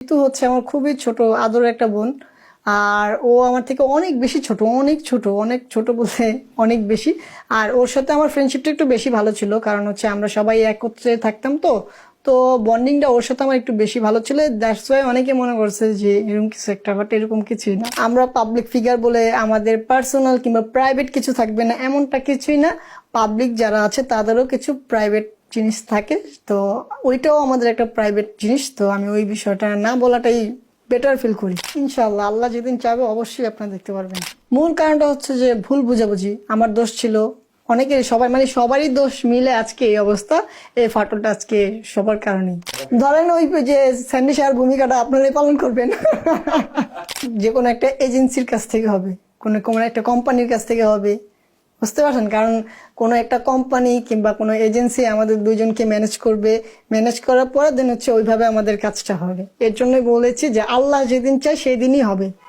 ঋতু হচ্ছে আমার খুবই ছোট আদরের একটা বোন। আর ও আমার থেকে অনেক বেশি ছোট, অনেক ছোট বলতে অনেক বেশি। আর ওর সাথে আমার ফ্রেন্ডশিপটা একটু বেশি ভালো ছিল, কারণ হচ্ছে আমরা সবাই একত্রে থাকতাম। তো তো বন্ডিংটা ওর সাথে আমার একটু বেশি ভালো ছিল। দ্যাটস ওয়াই অনেকে মনে করছে যে এরকম কিছু একটা, বাট এরকম কিছুই না। আমরা পাবলিক ফিগার বলে আমাদের পার্সোনাল কিংবা প্রাইভেট কিছু থাকবে না, এমনটা কিছুই না। পাবলিক যারা আছে তাদেরও কিছু প্রাইভেট জিনিস থাকে। তো ওইটাও আমাদের একটা প্রাইভেট জিনিস। তো আমি ওই বিষয়টা না বলাটাই বেটার ফিল করি। ইনশাআল্লাহ আল্লাহ যেদিন চাবে অবশ্যই আপনারা দেখতে পারবেন। মূল কারণটা হচ্ছে যে ভুল বুঝাবুঝি আমার দোষ ছিল। অনেকের সবাই মানে সবারই দোষ মিলে আজকে এই অবস্থা, এই ফাটলটা আজকে সবার কারণেই। ধরেন ওই যে স্যান্ডি শাহর ভূমিকাটা আপনারাই পালন করবেন। যে কোনো একটা এজেন্সির কাছ থেকে হবে, কোনো কোনো একটা কোম্পানির কাছ থেকে হবে, বুঝতে পারছেন? কারণ কোনো একটা কোম্পানি কিংবা কোনো এজেন্সি আমাদের দুইজনকে ম্যানেজ করবে। ম্যানেজ করার পরে দেন হচ্ছে ওইভাবে আমাদের কাজটা হবে। এর জন্যই বলেছি যে আল্লাহ যেদিন চায় সেই দিনই হবে।